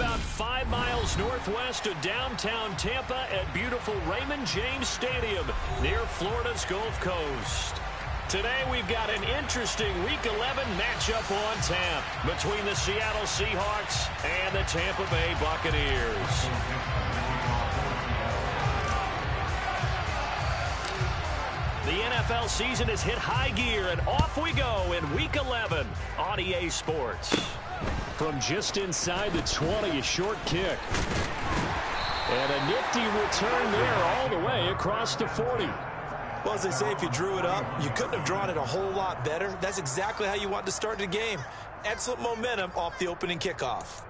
about 5 miles northwest of downtown Tampa at beautiful Raymond James Stadium near Florida's Gulf Coast. Today we've got an interesting Week 11 matchup on tap between the Seattle Seahawks and the Tampa Bay Buccaneers. The NFL season has hit high gear, and off we go in Week 11 on EA Sports. From just inside the 20, a short kick. And a nifty return there all the way across the 40. Well, as they say, if you drew it up, you couldn't have drawn it a whole lot better. That's exactly how you want to start the game. Excellent momentum off the opening kickoff.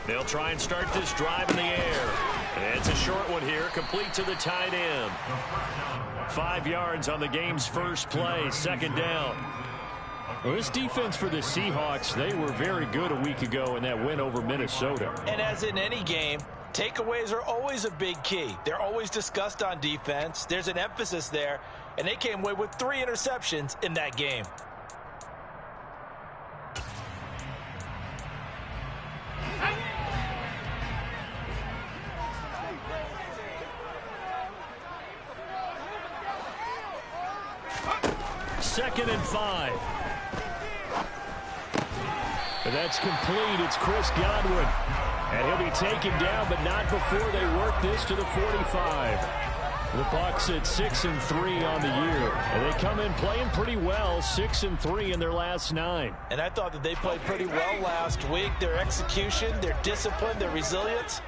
They'll try and start this drive in the air. And it's a short one here, complete to the tight end. 5 yards on the game's first play, second down. Well, this defense for the Seahawks, they were very good a week ago in that win over Minnesota. And as in any game, takeaways are always a big key. They're always discussed on defense. There's an emphasis there, and they came away with 3 interceptions in that game. Second and 5. That's complete. It's Chris Godwin. And he'll be taken down, but not before they work this to the 45. The Bucs at 6-3 on the year. And they come in playing pretty well, 6-3 in their last 9. And I thought that they played pretty well last week. Their execution, their discipline, their resilience,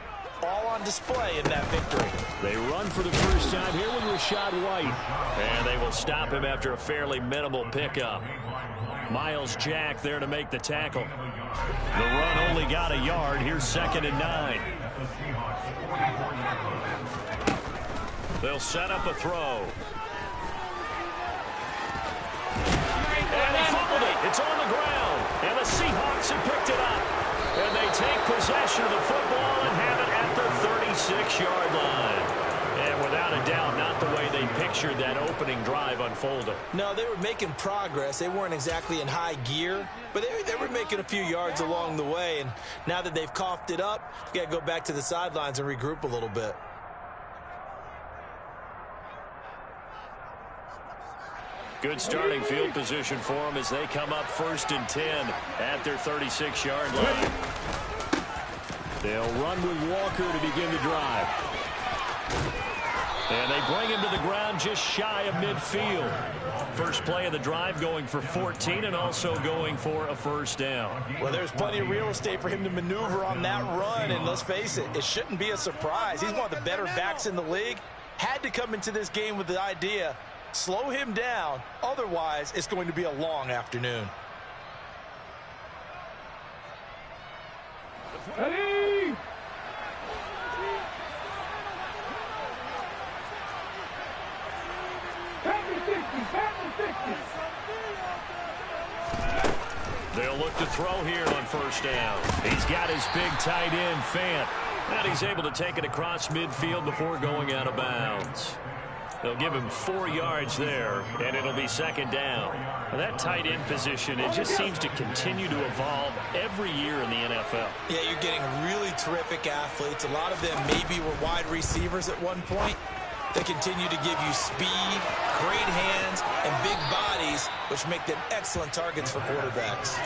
all on display in that victory. They run for the first time here with Rashad White. And they will stop him after a fairly minimal pickup. Miles Jack there to make the tackle. The run only got a yard. Here's 2nd and 9. They'll set up a throw. And he fumbled it. It's on the ground. And the Seahawks have picked it up. And they take possession of the football and have it at the 36-yard line. And without a doubt, not the way they pictured that opening drive unfolding. No, they were making progress. They weren't exactly in high gear, but they were making a few yards along the way. And now that they've coughed it up, you got to go back to the sidelines and regroup a little bit. Good starting field position for them as they come up 1st and 10 at their 36-yard line. They'll run with Walker to begin the drive. And they bring him to the ground just shy of midfield. First play of the drive going for 14 and also going for a first down. Well, there's plenty of real estate for him to maneuver on that run. And let's face it, it shouldn't be a surprise. He's one of the better backs in the league. Had to come into this game with the idea, slow him down. Otherwise, it's going to be a long afternoon. Ready? They'll look to throw here on first down. He's got his big tight end, Fant. And he's able to take it across midfield before going out of bounds. They'll give him 4 yards there, and it'll be 2nd down. Now that tight end position, it just seems to continue to evolve every year in the NFL. Yeah, you're getting really terrific athletes. A lot of them maybe were wide receivers at one point. They continue to give you speed, great hands, and big bodies, which make them excellent targets for quarterbacks.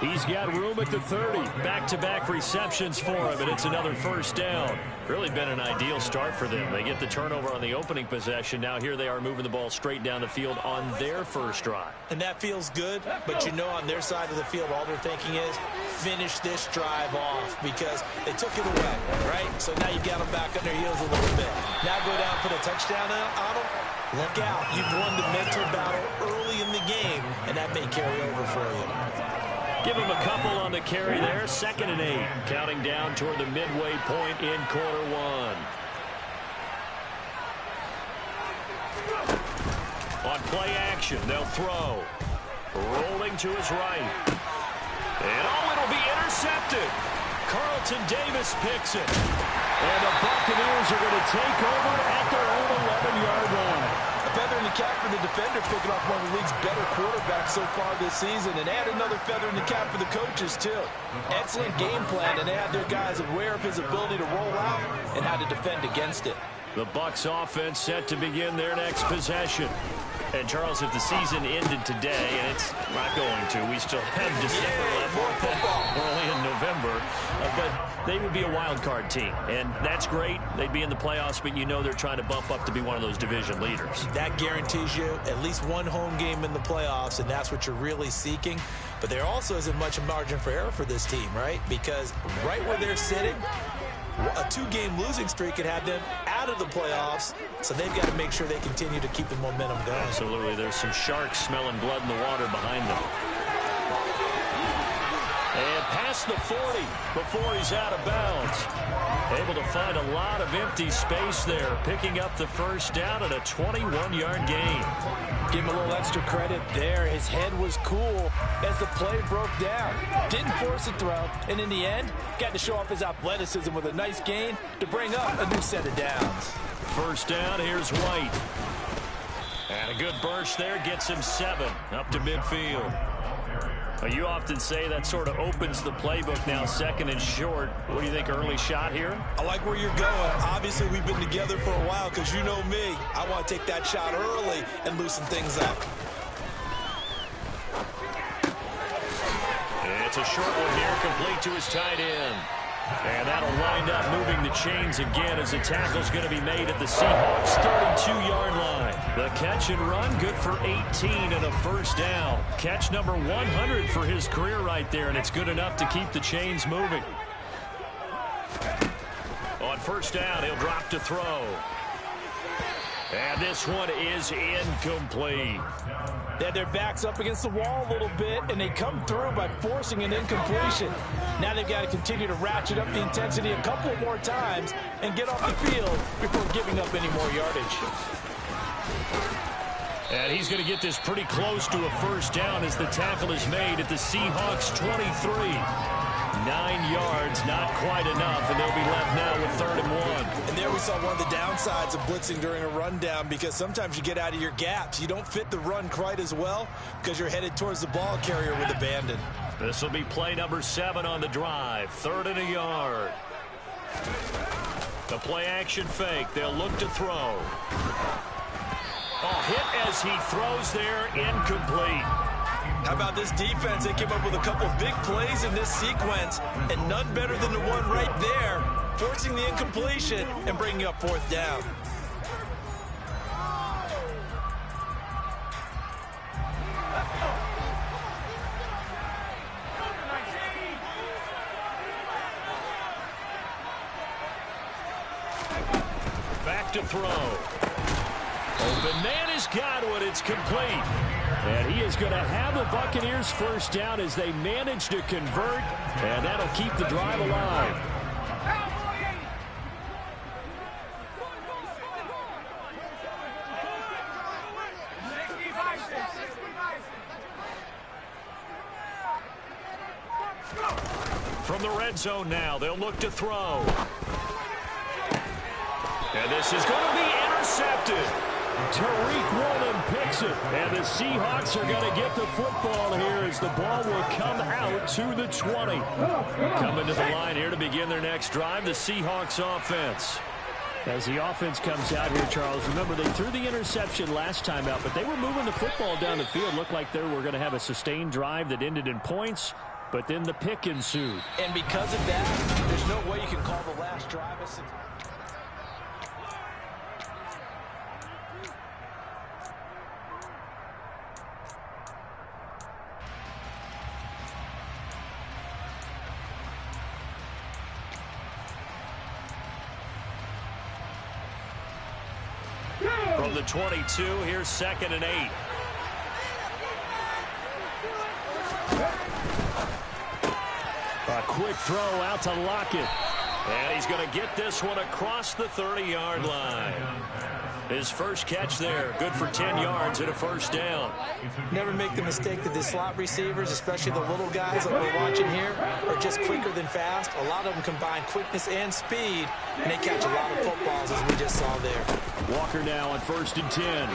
He's got room at the 30. Back-to-back receptions for him, and it's another first down. Really been an ideal start for them. They get the turnover on the opening possession. Now here they are moving the ball straight down the field on their first drive. And that feels good, but you know on their side of the field, all they're thinking is finish this drive off because they took it away, right? So now you've got them back on their heels a little bit. Now go down, put a touchdown on them. Look out. You've won the mental battle early in the game, and that may carry over for you. Give him a couple on the carry there. 2nd and 8. Counting down toward the midway point in quarter 1. On play action, they'll throw. Rolling to his right. And it'll be intercepted. Carlton Davis picks it. And the Buccaneers are going to take over at their own 11-yard line. A feather in the cap for the defender, picking off one of the league's better quarterbacks so far this season. And add another feather in the cap for the coaches, too. Excellent game plan, and they had their guys aware of his ability to roll out and how to defend against it. The Bucs offense set to begin their next possession. And, Charles, if the season ended today, and it's not going to, we still have December left. We're only in November. But they would be a wild card team, and that's great. They'd be in the playoffs, but you know they're trying to bump up to be one of those division leaders. That guarantees you at least one home game in the playoffs, and that's what you're really seeking. But there also isn't much margin for error for this team, right? Because right where they're sitting, a two-game losing streak could have them out of the playoffs, so they've got to make sure they continue to keep the momentum going. Absolutely. There's some sharks smelling blood in the water behind them. And past the 40 before he's out of bounds. Able to find a lot of empty space there, picking up the first down at a 21-yard gain. Give him a little extra credit there. His head was cool as the play broke down. Didn't force a throw, and in the end, got to show off his athleticism with a nice gain to bring up a new set of downs. First down, here's White. And a good burst there gets him 7 up to midfield. You often say that sort of opens the playbook now, second and short. What do you think, early shot here? I like where you're going. Obviously, we've been together for a while because you know me. I want to take that shot early and loosen things up. It's a short one here, complete to his tight end. And that'll wind up moving the chains again as the tackle's going to be made at the Seahawks' 32-yard line. The catch and run, good for 18 and a first down. Catch number 100 for his career right there, and it's good enough to keep the chains moving. On first down, he'll drop to throw. And this one is incomplete. They had their backs up against the wall a little bit, and they come through by forcing an incompletion. Now they've got to continue to ratchet up the intensity a couple more times and get off the field before giving up any more yardage. And he's going to get this pretty close to a first down as the tackle is made at the Seahawks' 23. 9 yards, not quite enough, and they'll be left now with 3rd and 1. And there we saw one of the downsides of blitzing during a rundown, because sometimes you get out of your gaps. You don't fit the run quite as well because you're headed towards the ball carrier with abandon. This will be play number 7 on the drive. 3rd and a yard. The play action fake. They'll look to throw. Hit as he throws there, incomplete. How about this defense? They came up with a couple of big plays in this sequence, and none better than the one right there, forcing the incompletion and bringing up 4th down. Back to throw. Open man has got one. It's complete. And he is going to have the Buccaneers first down as they manage to convert, and that'll keep the drive alive. From the red zone now, they'll look to throw. And this is going to be intercepted. Tariq Woolen picks it, and the Seahawks are going to get the football here as the ball will come out to the 20. Coming to the line here to begin their next drive, the Seahawks offense. As the offense comes out here, Charles, remember they threw the interception last time out, but they were moving the football down the field. Looked like they were going to have a sustained drive that ended in points, but then the pick ensued. And because of that, there's no way you can call the last drive a success. From the 22, here's 2nd and 8. A quick throw out to Lockett. And he's going to get this one across the 30-yard line. His first catch there, good for 10 yards and a first down. Never make the mistake that the slot receivers, especially the little guys that we're watching here, are just quicker than fast. A lot of them combine quickness and speed, and they catch a lot of footballs, as we just saw there. Walker now on 1st and 10.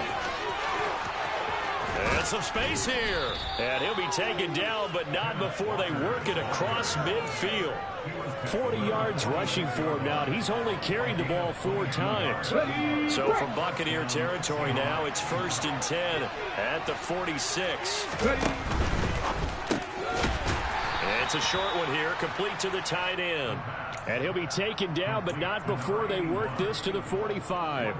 And some space here. And he'll be taken down, but not before they work it across midfield. 40 yards rushing for him now. He's only carried the ball 4 times. So from Buccaneer territory now, it's 1st and 10 at the 46. It's a short one here, complete to the tight end. And he'll be taken down, but not before they work this to the 45.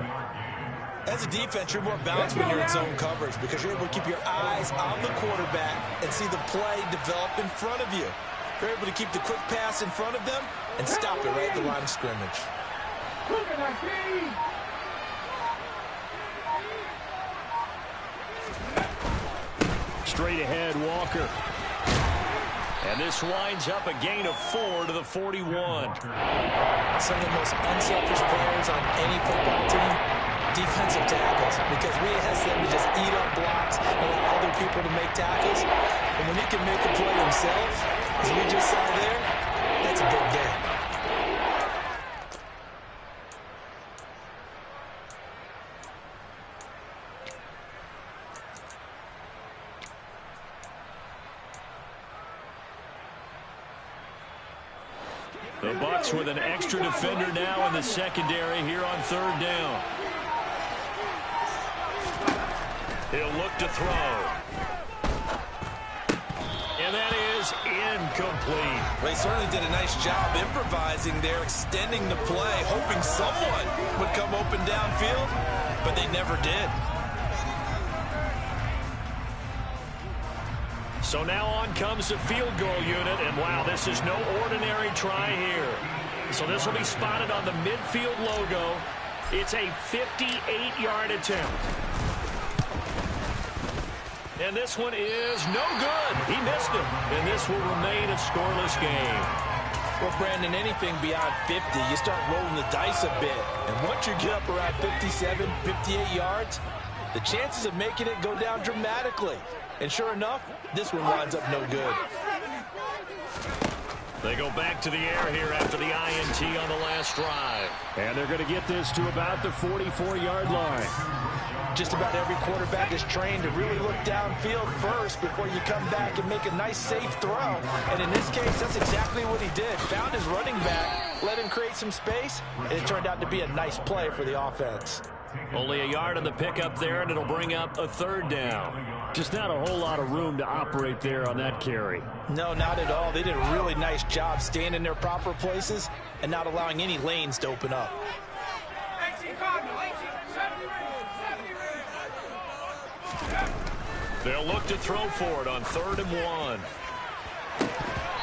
As a defense, you're more balanced when you're in zone coverage because you're able to keep your eyes on the quarterback and see the play develop in front of you. You're able to keep the quick pass in front of them and stop it right at the line of scrimmage. Straight ahead, Walker. And this winds up a gain of 4 to the 41. Some of the most unselfish players on any football team, defensive tackles, because we ask them to just eat up blocks and allow other people to make tackles. And when he can make a play himself, as we just saw there, that's a big game. The Bucs with an extra defender now in the secondary here on 3rd down. He'll look to throw. And that is incomplete. They certainly did a nice job improvising there, extending the play, hoping someone would come open downfield, but they never did. So now on comes the field goal unit, and wow, this is no ordinary try here. So this will be spotted on the midfield logo. It's a 58-yard attempt. And this one is no good. He missed it. And this will remain a scoreless game. Well, Brandon, anything beyond 50, you start rolling the dice a bit. And once you get up around 57, 58 yards, the chances of making it go down dramatically. And sure enough, this one winds up no good. They go back to the air here after the INT on the last drive. And they're going to get this to about the 44-yard line. Just about every quarterback is trained to really look downfield first before you come back and make a nice, safe throw. And in this case, that's exactly what he did. Found his running back, let him create some space, and it turned out to be a nice play for the offense. Only a yard on the pickup there, and it'll bring up a 3rd down. Just not a whole lot of room to operate there on that carry. No, not at all. They did a really nice job staying in their proper places and not allowing any lanes to open up. They'll look to throw for it on 3rd and 1.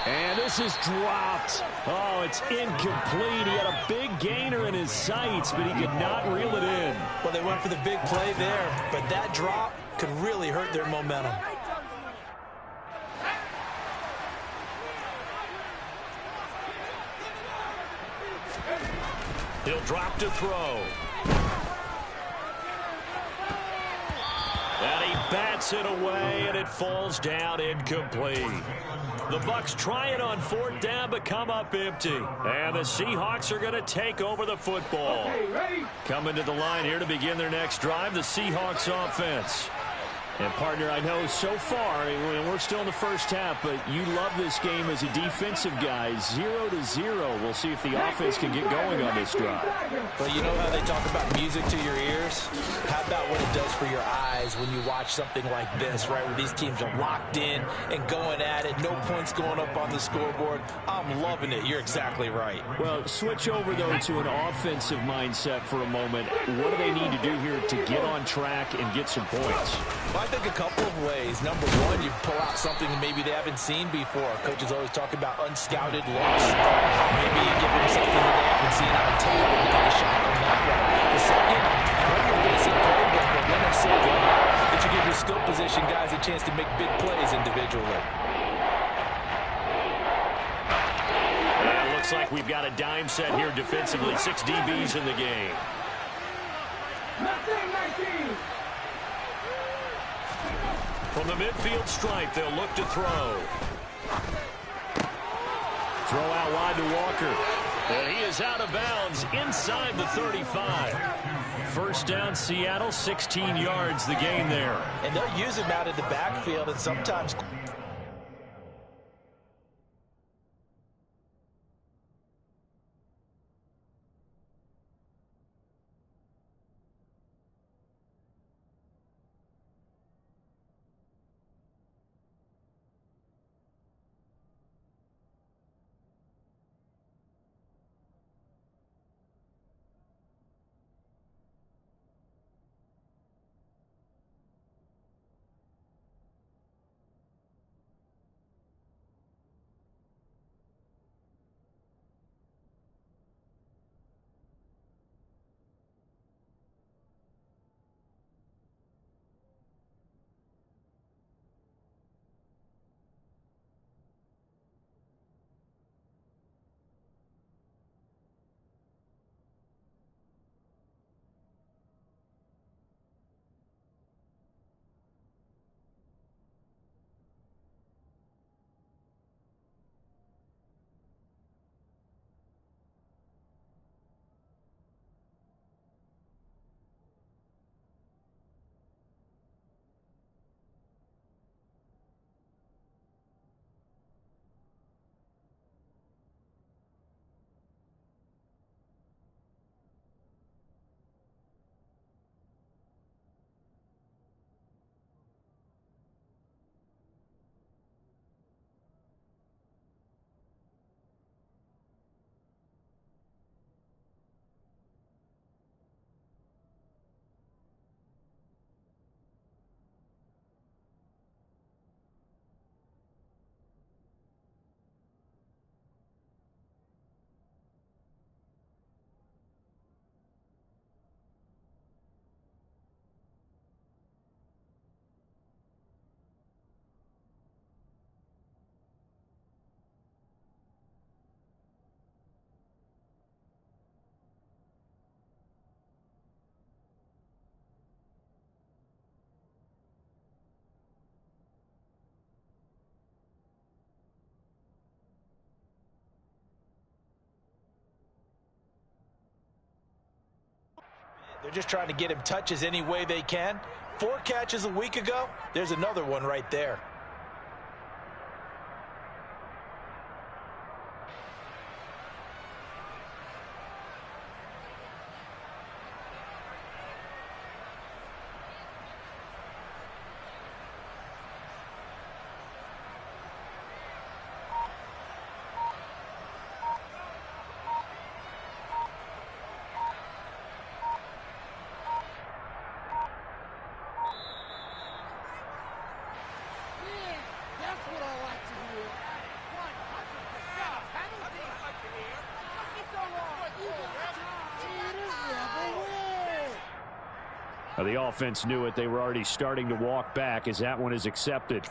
And this is dropped. Oh, it's incomplete. He had a big gainer in his sights, but he could not reel it in. Well, they went for the big play there, but that drop could really hurt their momentum. He'll drop to throw. And he bats it away, and it falls down incomplete. The Bucs try it on 4th down, but come up empty. And the Seahawks are going to take over the football. Coming to the line here to begin their next drive, the Seahawks offense. And, partner, I know so far, we're still in the first half, but you love this game as a defensive guy. 0-0. We'll see if the offense can get going on this drive. Well, you know how they talk about music to your ears? How about what it does for your eyes when you watch something like this, right, where these teams are locked in and going at it, no points going up on the scoreboard? I'm loving it. You're exactly right. Well, switch over, though, to an offensive mindset for a moment. What do they need to do here to get on track and get some points? Well, I think a couple of ways. Number one, you pull out something that maybe they haven't seen before. Coaches always talk about unscouted looks. Maybe you give them something that they haven't seen on tape and now you shock them that way. The second, run your basic playbook, but when I say run, that you give your skill position guys a chance to make big plays individually. looks like we've got a dime set here defensively. 6 DBs in the game. From the midfield stripe, they'll look to throw. Throw out wide to Walker. And he is out of bounds inside the 35. First down, Seattle, 16 yards the gain there. And they'll use him out in the backfield and sometimes... They're just trying to get him touches any way they can. 4 catches a week ago. There's another one right there. The offense knew it. They were already starting to walk back as that one is accepted.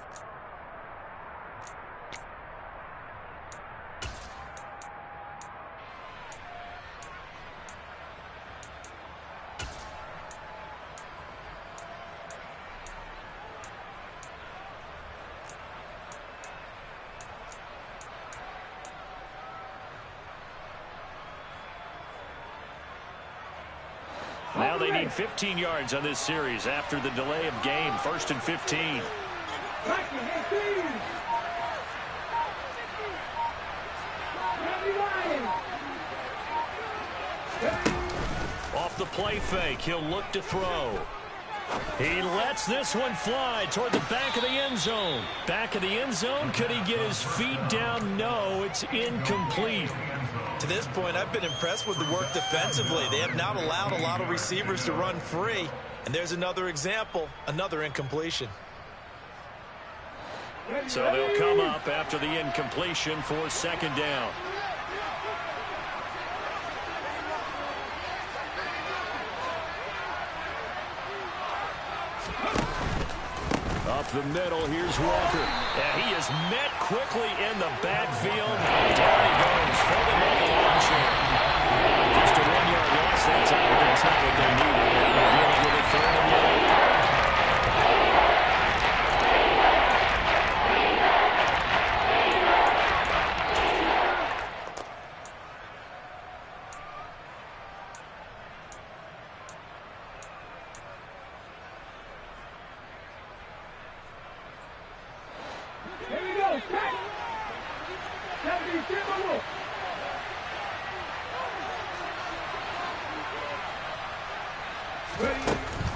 Now they need 15 yards on this series after the delay of game. 1st and 15. Off the play fake, he'll look to throw. He lets this one fly toward the back of the end zone. Back of the end zone, could he get his feet down? No, it's incomplete. To this point, I've been impressed with the work defensively. They have not allowed a lot of receivers to run free. And there's another example, another incompletion. So they'll come up after the incompletion for 2nd down. Up the middle, here's Walker. Yeah, he is met quickly in the backfield. Down he goes, folded like a lawn chair. Just a 1-yard loss that time, but that's not what they needed. They're dealing with a 3rd and long.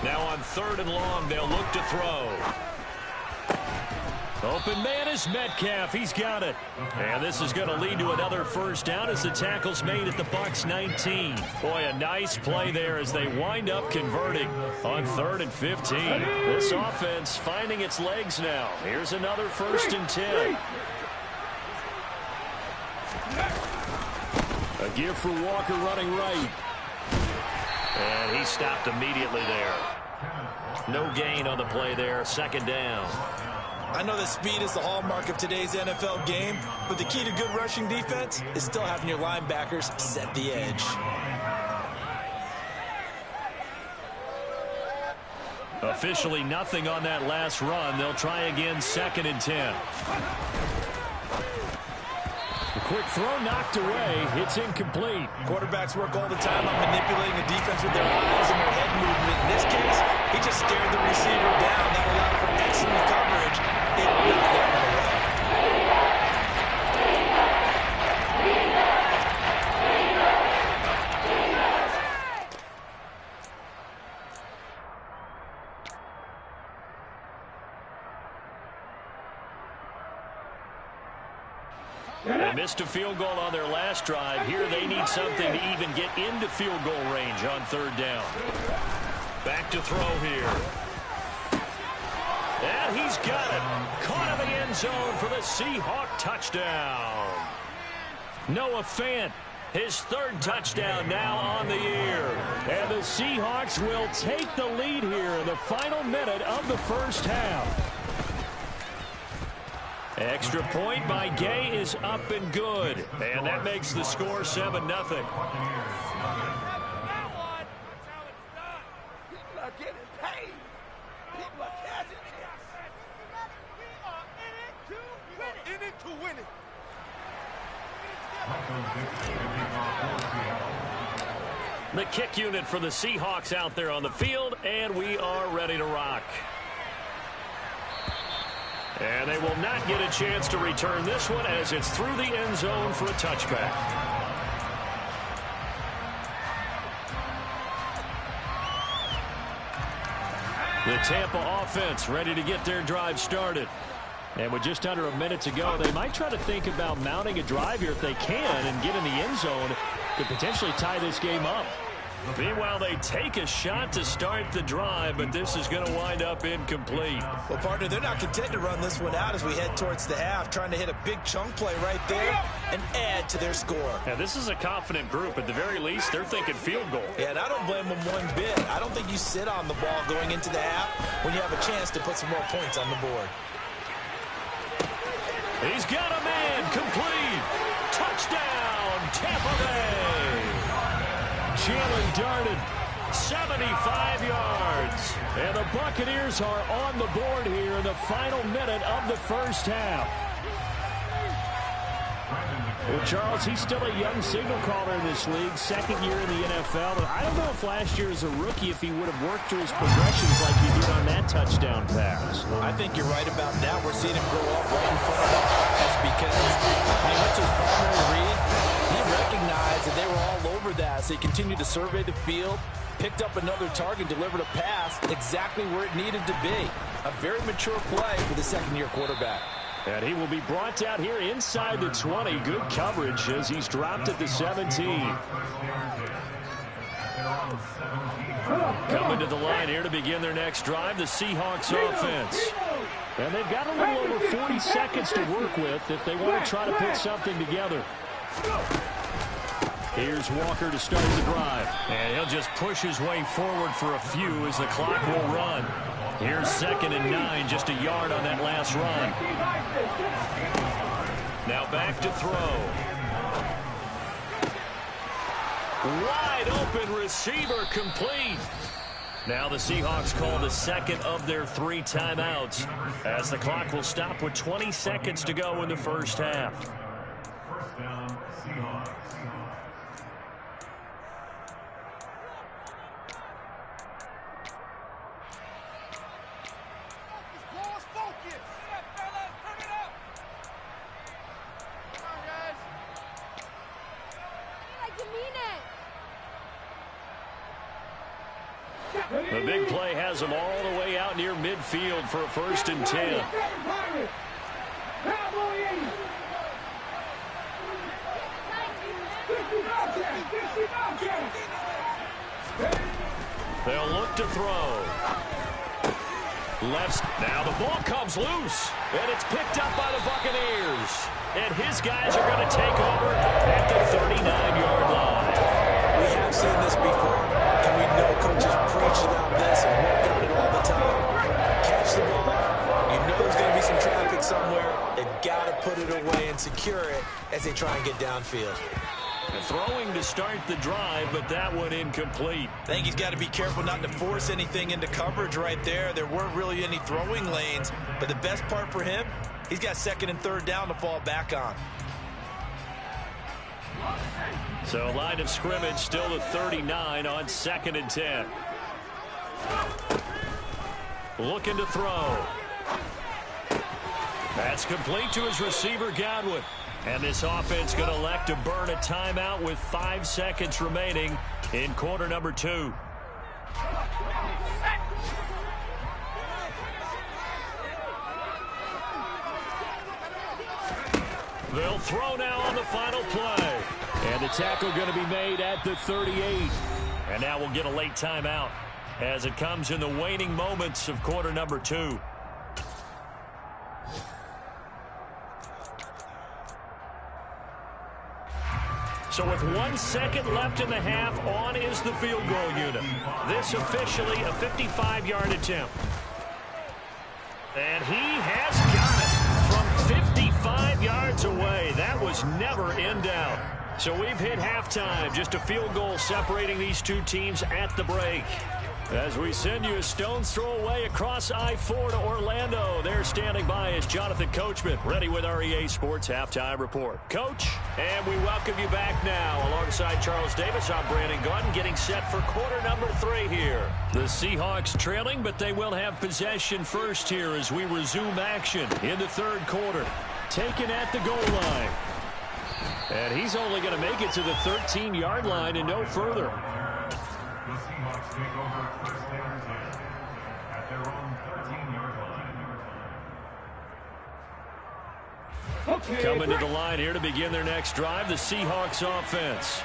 Now on 3rd and long, they'll look to throw. Open man is Metcalf. He's got it. And this is going to lead to another 1st down as the tackle's made at the Bucs 19. Boy, a nice play there as they wind up converting on 3rd and 15. This offense finding its legs now. Here's another 1st and 10. A give for Walker running right. And he stopped immediately there. No gain on the play there. 2nd down. I know that speed is the hallmark of today's NFL game, but the key to good rushing defense is still having your linebackers set the edge. Officially nothing on that last run. They'll try again 2nd and 10. A quick throw knocked away. It's incomplete. Quarterbacks work all the time on manipulating a defense with their eyes and their head movement. In this case, he just stared the receiver down. That allowed for excellent coverage. It knocked that one away. They missed a field goal on their last drive. Here they need something to even get into field goal range on 3rd down. Back to throw here. And he's got it. Caught in the end zone for the Seahawk touchdown. Noah Fant, his 3rd touchdown now on the year. And the Seahawks will take the lead here in the final minute of the 1st half. Extra point by Gay is up and good. And that makes the score 7-0. The kick unit for the Seahawks out there on the field, and we are ready to rock. And they will not get a chance to return this one as it's through the end zone for a touchback. The Tampa offense ready to get their drive started. And with just under a minute to go, they might try to think about mounting a drive here if they can and get in the end zone to potentially tie this game up. Meanwhile, they take a shot to start the drive, but this is going to wind up incomplete. Well, partner, they're not content to run this one out as we head towards the half, trying to hit a big chunk play right there and add to their score. Now, this is a confident group. At the very least, they're thinking field goal. Yeah, and I don't blame them one bit. I don't think you sit on the ball going into the half when you have a chance to put some more points on the board. He's got a man, complete. Touchdown, Tampa Bay. Jalen darted 75 yards. And the Buccaneers are on the board here in the final minute of the 1st half. Well, Charles, he's still a young signal caller in this league, 2nd year in the NFL. But I don't know if last year as a rookie if he would have worked through his progressions like he did on that touchdown pass. I think you're right about that. We're seeing him grow up right in front of our eyes because when he went to his primary read, he recognized that they were all over that. So he continued to survey the field, picked up another target, delivered a pass exactly where it needed to be. A very mature play for the 2nd-year quarterback. And he will be brought out here inside the 20. Good coverage as he's dropped at the 17. Coming to the line here to begin their next drive, the Seahawks offense. And they've got a little over 40 seconds to work with if they want to try to put something together. Here's Walker to start the drive. And he'll just push his way forward for a few as the clock will run. Here's 2nd and 9, just a yard on that last run. Now back to throw. Wide open receiver, complete. Now the Seahawks call the second of their 3 timeouts as the clock will stop with 20 seconds to go in the first half. First down, Seahawks. The big play has them all the way out near midfield for a 1st and 10. They'll look to throw. Left. Now the ball comes loose, and it's picked up by the Buccaneers. And his guys are going to take over at the 39-yard line. We have seen this before, and we know coaches preach about this and work on it all the time. Catch the ball. You know there's going to be some traffic somewhere. They've got to put it away and secure it as they try and get downfield. Throwing to start the drive, but that one incomplete. I think he's got to be careful not to force anything into coverage right there. There weren't really any throwing lanes, but the best part for him, he's got 2nd and 3rd down to fall back on. So line of scrimmage still the 39 on 2nd and 10. Looking to throw. That's complete to his receiver, Godwin. And this offense going to elect to burn a timeout with 5 seconds remaining in quarter number 2. They'll throw now on the final play. And the tackle going to be made at the 38. And now we'll get a late timeout as it comes in the waning moments of quarter number 2. So with 1 second left in the half, on is the field goal unit. This officially a 55-yard attempt. And he has got it from 55 yards away. That was never in doubt. So we've hit halftime. Just a field goal separating these two teams at the break. As we send you a stone's throw away across I-4 to Orlando. There standing by is Jonathan Coachman, ready with our EA Sports Halftime Report. Coach, and we welcome you back now. Alongside Charles Davis, I'm Brandon Gaudin, getting set for quarter number 3 here. The Seahawks trailing, but they will have possession first here as we resume action in the 3rd quarter. Taken at the goal line. And he's only going to make it to the 13-yard line and no further. The Seahawks take over first and 10 at their own 13-yard line. Coming to the line here to begin their next drive, the Seahawks offense.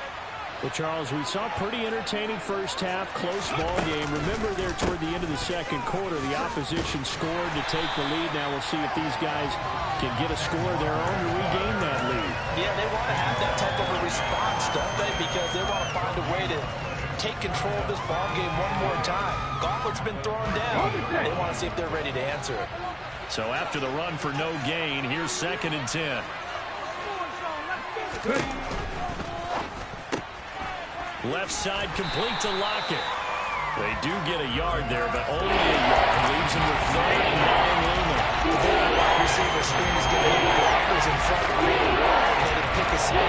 Well, Charles, we saw a pretty entertaining first half, close ball game. Remember there toward the end of the 2nd quarter, the opposition scored to take the lead. Now we'll see if these guys can get a score of their own to regain that lead. Yeah, they want to have that type of a response, don't they? Because they want to find a way to take control of this ball game one more time. Gauntlet's been thrown down. They want to see if they're ready to answer it. So after the run for no gain, here's 2nd and 10. Left side complete to Lockett. They do get a yard there, but only a yard. Leaves him with 3rd and 9 looming. The wide receiver screen is going to hit the blockers in front of him. Let him pick a spot.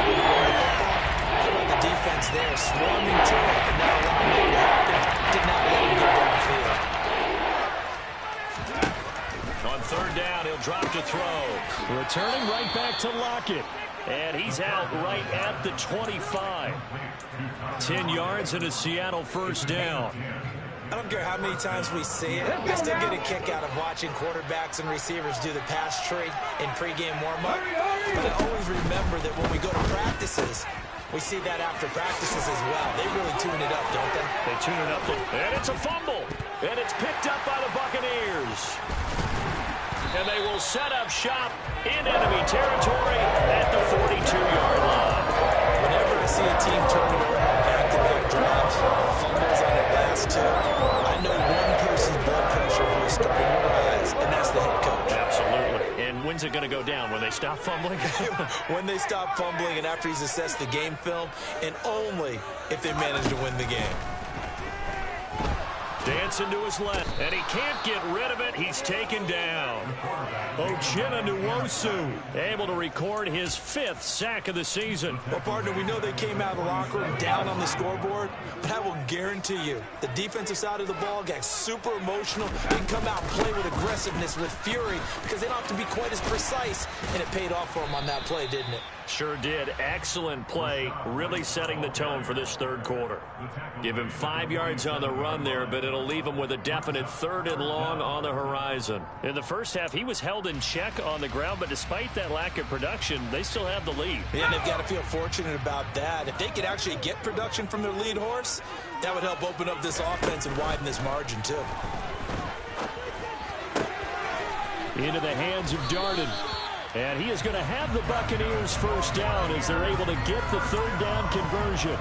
How about the defense there, swarming to it, and not allowing it to happen. Did not let him get downfield. On 3rd down, he'll drop to throw. Returning right back to Lockett. And he's out right at the 25. 10 yards and a Seattle 1st down. I don't care how many times we see it. I still get a kick out of watching quarterbacks and receivers do the pass tree in pregame warm-up. But I always remember that when we go to practices, we see that after practices as well. They really tune it up, don't they? They tune it up. And it's a fumble. And it's picked up by the Buccaneers. And they will set up shop in enemy territory at the 42-yard line. Whenever I see a team turn it over on back-to-back drives, fumbles on their last 2, I know one person's blood pressure will when's it going to go down? When they stop fumbling? When they stop fumbling and after he's assessed the game film, and only if they manage to win the game. Dancing to his left, and he can't get rid of it. He's taken down. Uchenna able to record his 5th sack of the season. Well, partner, we know they came out of the locker room down on the scoreboard, but I will guarantee you the defensive side of the ball got super emotional. They can come out and play with aggressiveness, with fury, because they don't have to be quite as precise, and it paid off for them on that play, didn't it? Sure did. Excellent play, really setting the tone for this third quarter. Give him 5 yards on the run there, but it'll leave him with a definite 3rd and long on the horizon. In the first half, he was held in check on the ground, but despite that lack of production, they still have the lead. Yeah, and they've got to feel fortunate about that. If they could actually get production from their lead horse, that would help open up this offense and widen this margin, too. Into the hands of Darden. And he is going to have the Buccaneers first down as they're able to get the 3rd down conversion.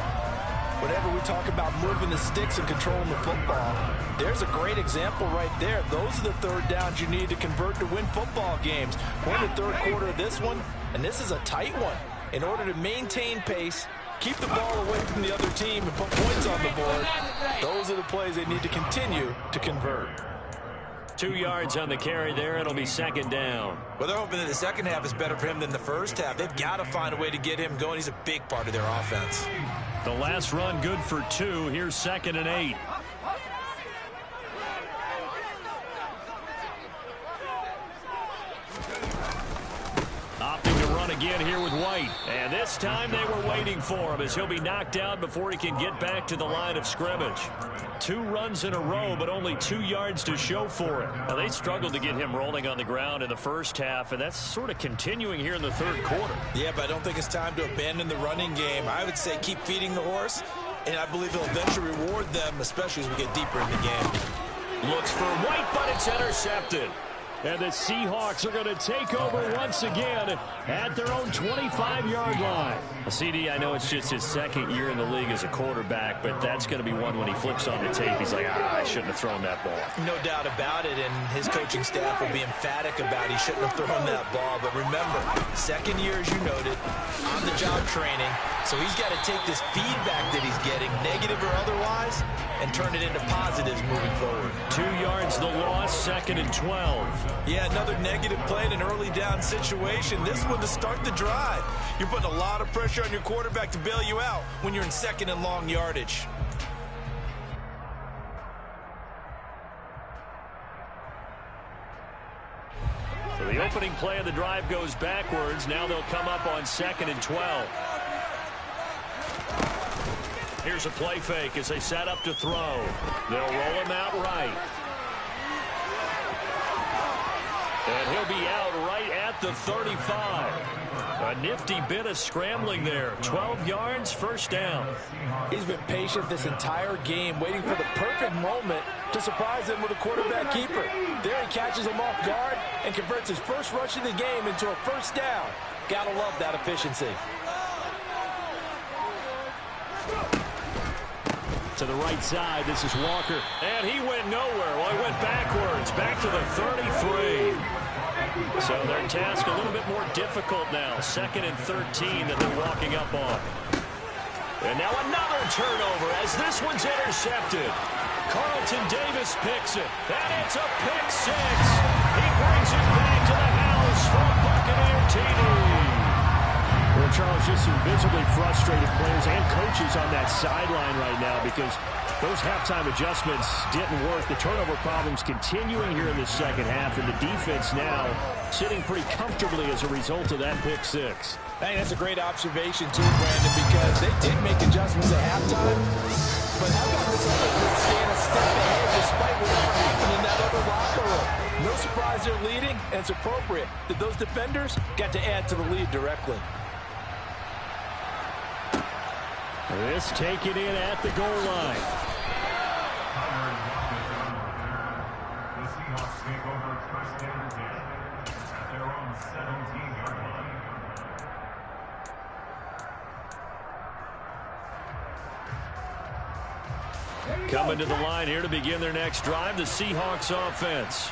Whenever we talk about moving the sticks and controlling the football, there's a great example right there. Those are the 3rd downs you need to convert to win football games. We're in the 3rd quarter of this one, and this is a tight one. In order to maintain pace, keep the ball away from the other team, and put points on the board, those are the plays they need to continue to convert. 2 yards on the carry there. It'll be 2nd down. Well, they're hoping that the second half is better for him than the first half. They've got to find a way to get him going. He's a big part of their offense. The last run good for 2. Here's 2nd and 8. Opting to run again here with White. And this time they were waiting for him as he'll be knocked down before he can get back to the line of scrimmage. 2 runs in a row, but only 2 yards to show for it. Now, they struggled to get him rolling on the ground in the first half, and that's sort of continuing here in the 3rd quarter. Yeah, but I don't think it's time to abandon the running game. I would say keep feeding the horse, and I believe he'll eventually reward them, especially as we get deeper in the game. Looks for White, but it's intercepted. And the Seahawks are going to take over once again at their own 25-yard line. CD, I know it's just his 2nd year in the league as a quarterback, but that's going to be one when he flips on the tape. He's like, I shouldn't have thrown that ball. No doubt about it, and his coaching staff will be emphatic about he shouldn't have thrown that ball. But remember, 2nd year, as you noted, on-the-job training. So he's got to take this feedback that he's getting, negative or otherwise, and turn it into positives moving forward. 2 yards the loss, 2nd and 12. Yeah, another negative play in an early down situation. This one to start the drive. You're putting a lot of pressure on your quarterback to bail you out when you're in 2nd and long yardage. So the opening play of the drive goes backwards. Now they'll come up on 2nd and 12. Here's a play fake as they set up to throw. They'll roll him out right. And he'll be out right at the 35. A nifty bit of scrambling there. 12 yards, first down. He's been patient this entire game, waiting for the perfect moment to surprise him with a quarterback keeper. There he catches him off guard and converts his first rush of the game into a first down. Gotta love that efficiency. To the right side, this is Walker. And he went nowhere. Well, he went backwards, back to the 33. So their task a little bit more difficult now. 2nd and 13 that they're walking up on. And now another turnover as this one's intercepted. Carlton Davis picks it. And it's a pick 6. He brings it back to the house for Buccaneer TD. Well, Charles, just some visibly frustrated players and coaches on that sideline right now because those halftime adjustments didn't work. The turnover problems continuing here in the second half, and the defense now sitting pretty comfortably as a result of that pick 6. I think that's a great observation, too, Brandon, because they did make adjustments at halftime. But how about this other group staying a step ahead despite whatever happened in that other locker room? No surprise they're leading, and it's appropriate that those defenders got to add to the lead directly. This taken in at the goal line. The Seahawks take over first down again at their own 17-yard line. Coming to the line here to begin their next drive, the Seahawks offense.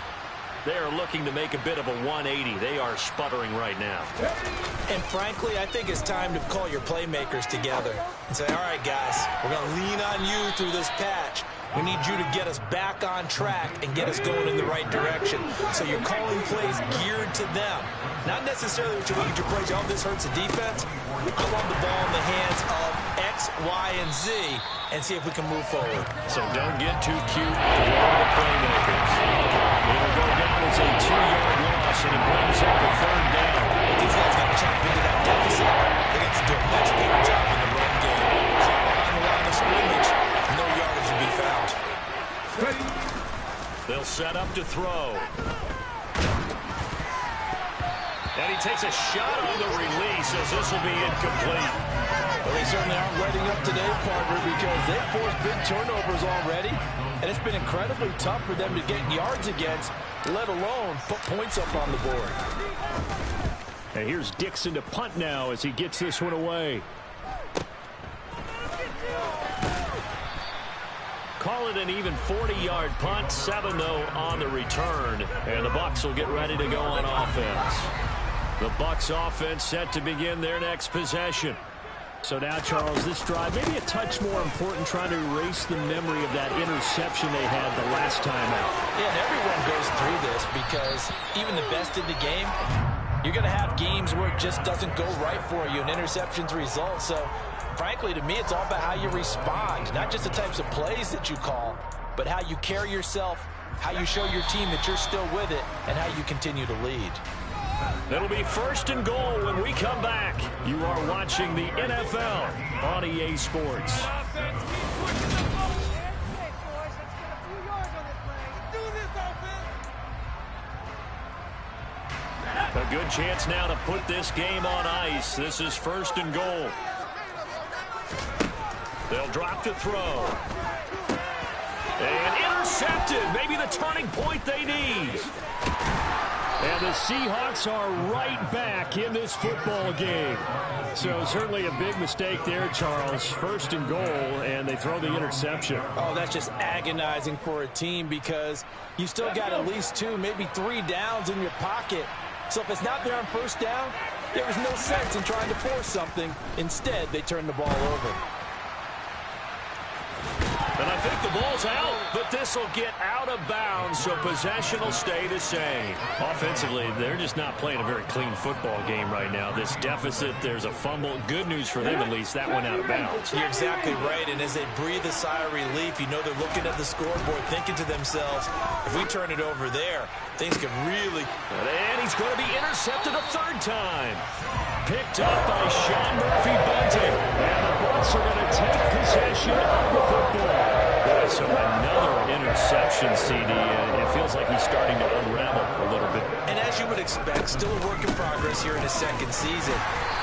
They are looking to make a bit of a 180. They are sputtering right now. And frankly, I think it's time to call your playmakers together and say, all right, guys, we're going to lean on you through this patch. We need you to get us back on track and get us going in the right direction. So you're calling plays geared to them. Not necessarily what you look at your plays, oh, this hurts the defense. I want the ball in the hands of X, Y, and Z and see if we can move forward. So don't get too cute with the playmakers. It'll go down as a 2-yard loss, and it brings up the third down. But these guys got to chop into that deficit. They got to do a much better job in the run game. On the line of scrimmage, no yardage to be found. They'll set up to throw. And he takes a shot on the release as this will be incomplete. Well, they certainly aren't letting up today, partner, because they've forced big turnovers already, and it's been incredibly tough for them to get yards against, let alone put points up on the board. And here's Dixon to punt now as he gets this one away. Call it an even 40-yard punt, 7 though on the return, and the Bucs will get ready to go on offense. The Bucs offense set to begin their next possession. So now, Charles, this drive maybe a touch more important, trying to erase the memory of that interception they had the last time out. Yeah, and everyone goes through this because even the best in the game, you're going to have games where it just doesn't go right for you, and interceptions result. So, frankly, to me, it's all about how you respond, not just the types of plays that you call, but how you carry yourself, how you show your team that you're still with it, and how you continue to lead. It'll be 1st and goal when we come back. You are watching the NFL on EA Sports. A good chance now to put this game on ice. This is 1st and goal. They'll drop to throw. And intercepted. Maybe the turning point they need. And the Seahawks are right back in this football game. So certainly a big mistake there, Charles. 1st and goal, and they throw the interception. Oh, that's just agonizing for a team because you still got at least 2, maybe 3 downs in your pocket. So if it's not there on 1st down, there is no sense in trying to force something. Instead, they turn the ball over. And I think the ball's out, but this will get out of bounds, so possession will stay the same. Offensively, they're just not playing a very clean football game right now. This deficit, there's a fumble. Good news for them, at least. That went out of bounds. You're exactly right, and as they breathe a sigh of relief, you know they're looking at the scoreboard, thinking to themselves, if we turn it over there, things can really... And he's going to be intercepted a 3rd time. Picked up by Sean Murphy-Bunting. And the Bucs are going to take possession of the football. So another interception, CD, and it feels like he's starting to unravel a little bit. And as you would expect, still a work in progress here in his 2nd season.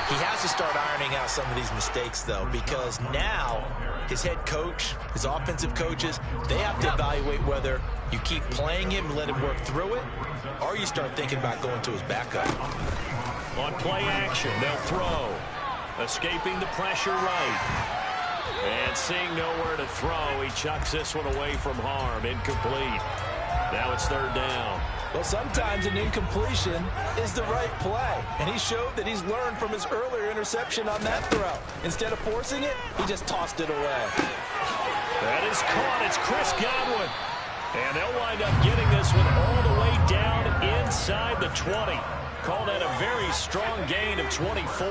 He has to start ironing out some of these mistakes, though, because now his head coach, his offensive coaches, they have to evaluate whether you keep playing him and let him work through it, or you start thinking about going to his backup. On play action, they'll throw. Escaping the pressure right. And seeing nowhere to throw, he chucks this one away from harm. Incomplete. Now it's 3rd down. Well, sometimes an incompletion is the right play. And he showed that he's learned from his earlier interception on that throw. Instead of forcing it, he just tossed it away. That is caught. It's Chris Godwin. And they'll wind up getting this one all the way down inside the 20. Call that a very strong gain of 24.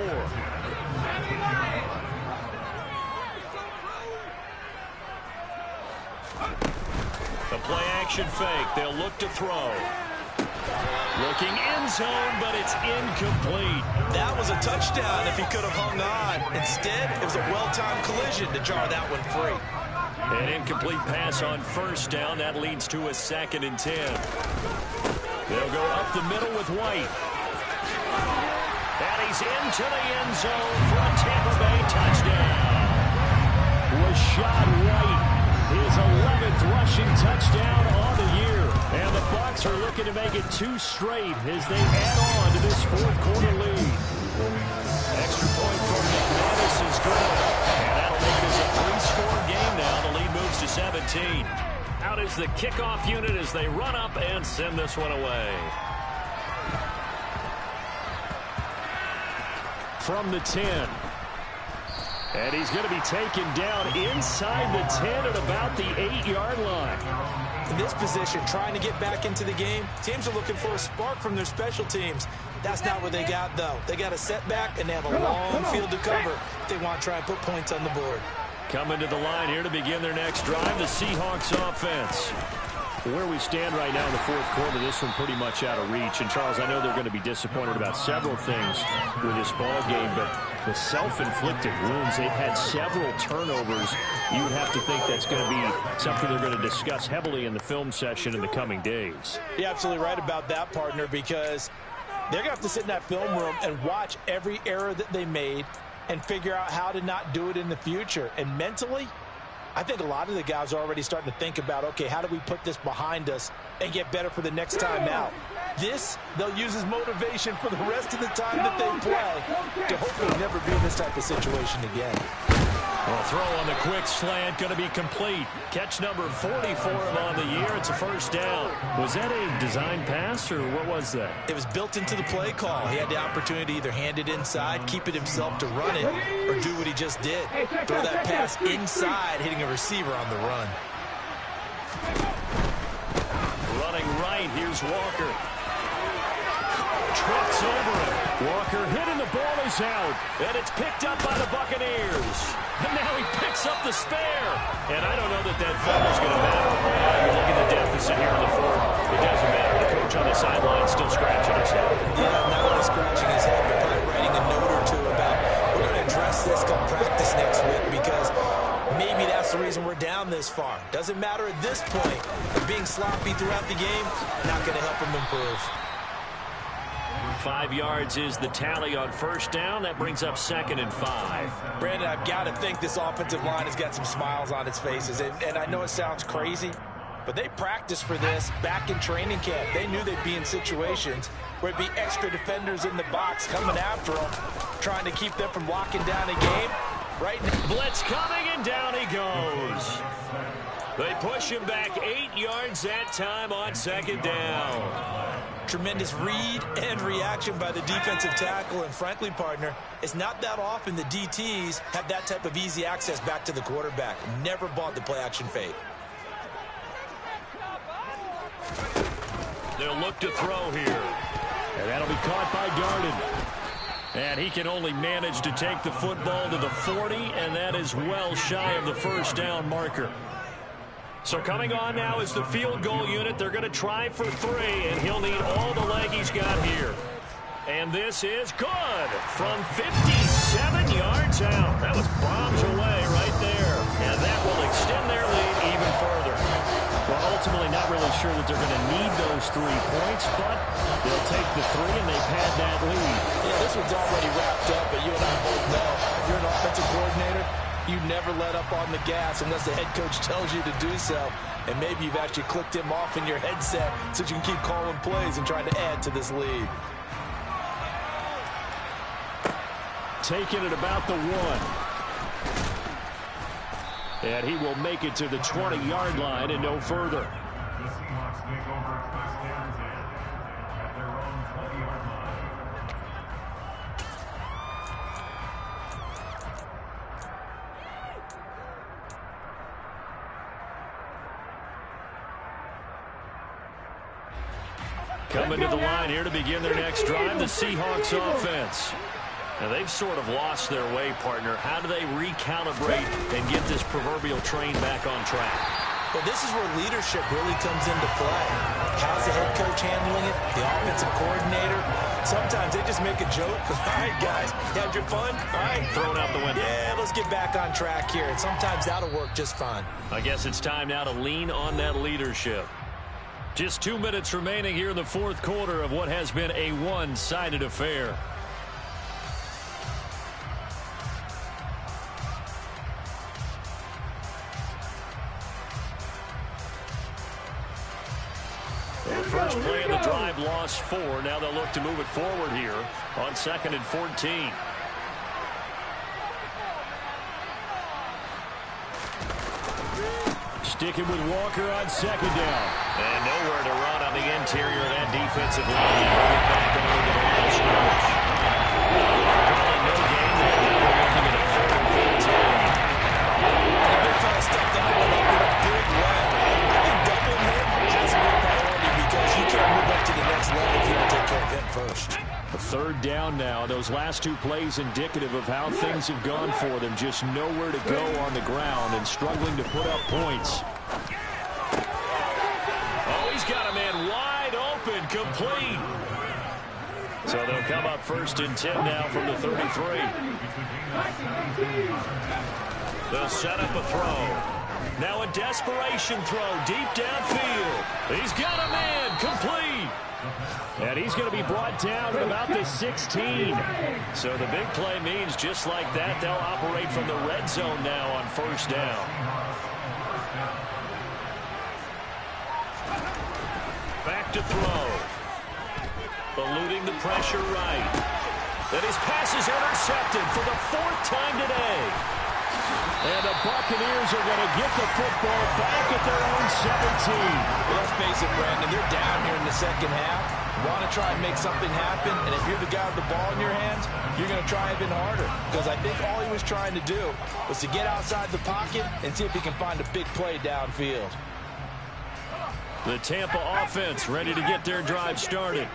The play-action fake. They'll look to throw. Looking end zone, but it's incomplete. That was a touchdown if he could have hung on. Instead, it was a well-timed collision to jar that one free. An incomplete pass on 1st down. That leads to a 2nd and 10. They'll go up the middle with White. And he's into the end zone for a Tampa Bay touchdown. Rashad White, his 11th rushing touchdown on the year. And the Bucs are looking to make it 2 straight as they add on to this 4th quarter lead. Extra point from McManus is good. And that'll make this a 3-score game now. The lead moves to 17. Out is the kickoff unit as they run up and send this one away. From the 10. And he's going to be taken down inside the 10 at about the 8-yard line. In this position, trying to get back into the game, teams are looking for a spark from their special teams. That's not what they got, though. They got a setback, and they have a long field to cover if they want to try and put points on the board. Coming to the line here to begin their next drive, the Seahawks offense. Where we stand right now in the fourth quarter, this one pretty much out of reach. And, Charles, I know they're going to be disappointed about several things with this ball game, but the self-inflicted wounds, they've had several turnovers. You would have to think that's going to be something they're going to discuss heavily in the film session in the coming days. You're absolutely right about that, partner, because they're going to have to sit in that film room and watch every error that they made and figure out how to not do it in the future. And mentally, I think a lot of the guys are already starting to think about, okay, how do we put this behind us and get better for the next time out? This, they'll use as motivation for the rest of the time that they play to hopefully never be in this type of situation again. Well, throw on the quick slant, going to be complete. Catch number 40 for him on the year. It's a first down. Was that a design pass, or what was that? It was built into the play call. He had the opportunity to either hand it inside, keep it himself to run it, or do what he just did. Throw that pass inside, hitting a receiver on the run. Running right, here's Walker. Trips over him. Walker hit and the ball is out. And it's picked up by the Buccaneers. And now he picks up the spare. And I don't know that that fumble's going to matter. You look at the deficit here in the fourth. It doesn't matter. The coach on the sideline still scratching his head. Yeah, not only scratching his head, but probably writing a note or two about, we're going to address this come practice next week, because maybe that's the reason we're down this far. Doesn't matter at this point. Being sloppy throughout the game, not going to help him improve. 5 yards is the tally on first down. That brings up 2nd and 5. Brandon, I've got to think this offensive line has got some smiles on its faces. And I know it sounds crazy, but they practiced for this back in training camp. They knew they'd be in situations where it'd be extra defenders in the box coming after them, trying to keep them from locking down a game. Right now. Blitz coming, and down he goes. They push him back 8 yards that time on 2nd down. Tremendous read and reaction by the defensive tackle, and frankly, partner, it's not that often the DTs have that type of easy access back to the quarterback. Never bought the play-action fake. They'll look to throw here. And that'll be caught by Garden. And he can only manage to take the football to the 40, and that is well shy of the first down marker. So coming on now is the field goal unit. They're going to try for 3, and he'll need all the leg he's got here. And this is good from 57 yards out. That was bombs away right there. And that will extend their lead even further. Well, ultimately not really sure that they're going to need those 3 points, but they'll take the 3 and they pad that lead. Yeah, this one's already wrapped up, but you and I both know if you're an offensive coordinator, you never let up on the gas unless the head coach tells you to do so. And maybe you've actually clicked him off in your headset so you can keep calling plays and trying to add to this lead. Taking it about the 1. And he will make it to the 20-yard line and no further. The Seahawks take over first and 10 at their own 20-yard line. Coming to the line here to begin their next drive, the Seahawks offense. Now, they've sort of lost their way, partner. How do they recalibrate and get this proverbial train back on track? Well, this is where leadership really comes into play. How's the head coach handling it? The offensive coordinator? Sometimes they just make a joke. All right, guys, you had your fun? All right. Throw it out the window. Yeah, let's get back on track here. And sometimes that'll work just fine. I guess it's time now to lean on that leadership. Just 2 minutes remaining here in the fourth quarter of what has been a one-sided affair. The first play of the drive lost 4. Now they'll look to move it forward here on 2nd and 14. Sticking with Walker on second down. And nowhere to run on the interior of that defensive line. Moving back over to the line of scrimmage. Calling no game there. Now we're looking at a 3rd and 15. The big fella stepped out with a big way. I think doubling him has to be a priority because you can't move up to the next level if you don't take care of him first. A 3rd down now. Those last 2 plays indicative of how things have gone for them. Just nowhere to go on the ground and struggling to put up points. Oh, he's got a man wide open, complete. So they'll come up 1st and 10 now from the 33. They'll set up a throw. Now a desperation throw deep downfield. He's got a man, complete. And he's going to be brought down at about the 16. So the big play means just like that, they'll operate from the red zone now on 1st down. Back to throw. Eluding the pressure right. And his pass is intercepted for the 4th time today. And the Buccaneers are going to get the football back at their own 17. Well, let's face it, Brandon, they're down here in the second half. Want to try and make something happen, and if you're the guy with the ball in your hands, you're going to try even harder. Because I think all he was trying to do was to get outside the pocket and see if he can find a big play downfield. The Tampa offense ready to get their drive started.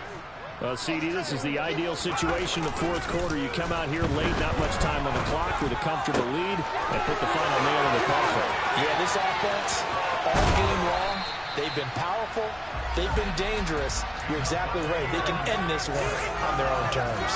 Well, CD, this is the ideal situation in the 4th quarter. You come out here late, not much time on the clock, with a comfortable lead, and put the final nail in the coffin. Yeah, this offense, all game long, they've been powerful, they've been dangerous. You're exactly right. They can end this one on their own terms.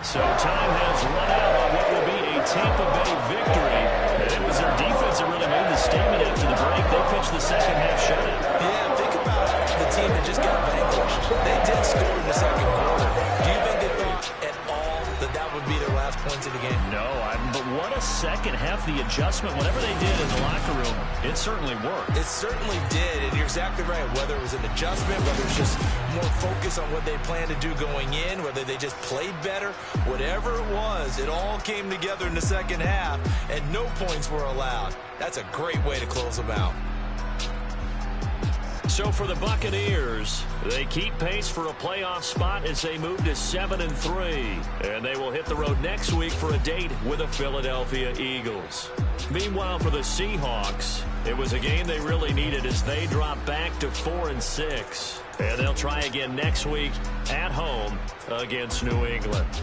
So time has run out on what will be a Tampa Bay victory. And it was their defense that really made the statement after the break. They pitched the second half shutout. Yeah, think about the team that just got vanquished. They did score in the second quarter. Do you think they thought at all that that would be their last points of the game? No, but what a second half. The adjustment, whatever they did in the locker room, it certainly worked. It certainly did, and you're exactly right. Whether it was an adjustment, whether it's just more focus on what they planned to do going in, whether they just played better, whatever it was, it all came together in the second half, and no points were allowed. That's a great way to close them out. So for the Buccaneers, they keep pace for a playoff spot as they move to 7-3. And they will hit the road next week for a date with the Philadelphia Eagles. Meanwhile, for the Seahawks, it was a game they really needed as they drop back to 4-6. And they'll try again next week at home against New England.